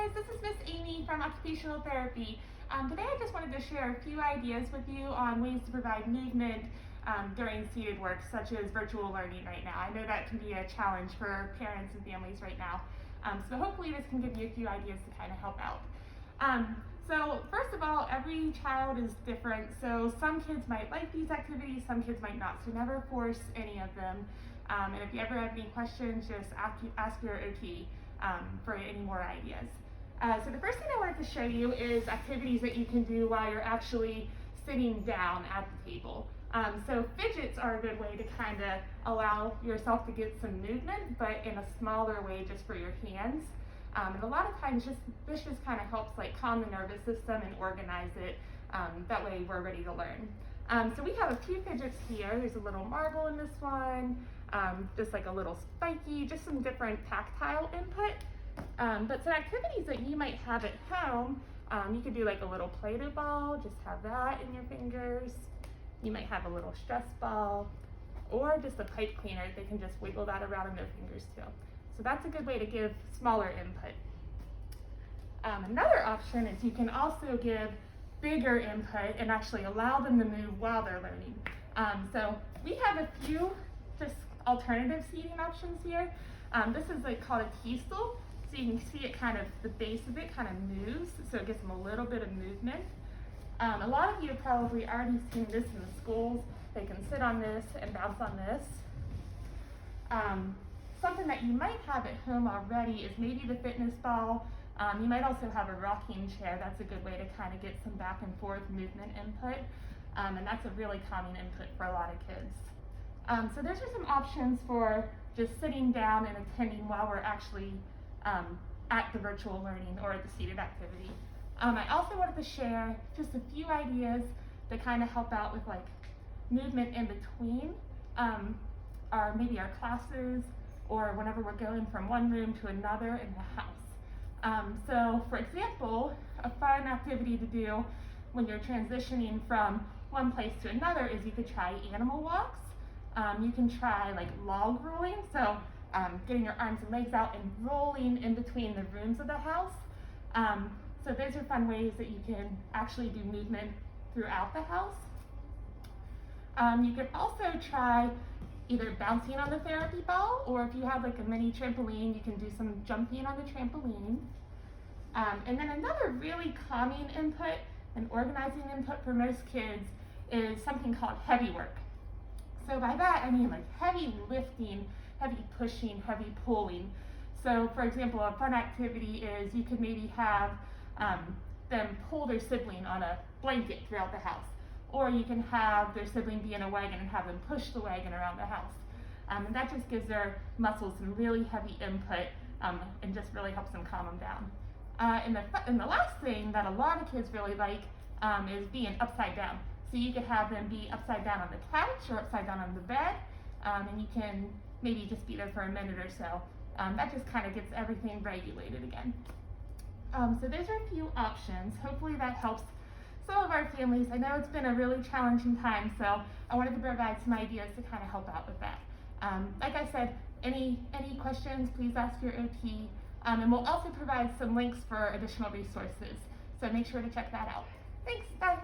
guys, this is Miss Amy from Occupational Therapy. Today I just wanted to share a few ideas with you on ways to provide movement during seated work, such as virtual learning right now. I know that can be a challenge for parents and families right now. So hopefully this can give you a few ideas to kind of help out. So first of all, every child is different. So some kids might like these activities, some kids might not. So never force any of them. And if you ever have any questions, just ask your OT for any more ideas. So the first thing I wanted to show you is activities that you can do while you're actually sitting down at the table. So fidgets are a good way to kind of allow yourself to get some movement, but in a smaller way just for your hands. And a lot of times this just kind of helps like calm the nervous system and organize it. That way we're ready to learn. So we have a few fidgets here. There's a little marble in this one, just like a little spiky, just some different tactile input. But some activities that you might have at home, you could do like a little Play-Doh ball, just have that in your fingers. You might have a little stress ball, or just a pipe cleaner. They can just wiggle that around in their fingers too. So that's a good way to give smaller input. Another option is you can also give bigger input and actually allow them to move while they're learning. So we have a few just alternative seating options here. This is like called a T-stool. So you can see it kind of, the base of it kind of moves, so it gives them a little bit of movement. A lot of you have probably already seen this in the schools. They can sit on this and bounce on this. Something that you might have at home already is maybe the fitness ball. You might also have a rocking chair. That's a good way to kind of get some back and forth movement input. And that's a really common input for a lot of kids. So those are some options for just sitting down and attending while we're actually at the virtual learning or the seated activity. I also wanted to share just a few ideas that kind of help out with like movement in between maybe our classes or whenever we're going from one room to another in the house. So for example, a fun activity to do when you're transitioning from one place to another is you could try animal walks. You can try like log rolling, so getting your arms and legs out and rolling in between the rooms of the house. So those are fun ways that you can actually do movement throughout the house. You can also try either bouncing on the therapy ball, or if you have like a mini trampoline, you can do some jumping on the trampoline. And then another really calming input and organizing input for most kids is something called heavy work. So by that, I mean like heavy lifting, heavy pushing, heavy pulling. So for example, a fun activity is you could maybe have them pull their sibling on a blanket throughout the house. Or you can have their sibling be in a wagon and have them push the wagon around the house. And that just gives their muscles some really heavy input and just really helps them calm them down. And the last thing that a lot of kids really like is being upside down. So you could have them be upside down on the couch or upside down on the bed, and you can maybe just be there for a minute or so. That just kind of gets everything regulated again. So those are a few options. Hopefully that helps some of our families. I know it's been a really challenging time, so I wanted to provide some ideas to kind of help out with that. Like I said, any questions, please ask your OT. And we'll also provide some links for additional resources. So make sure to check that out. Thanks, bye.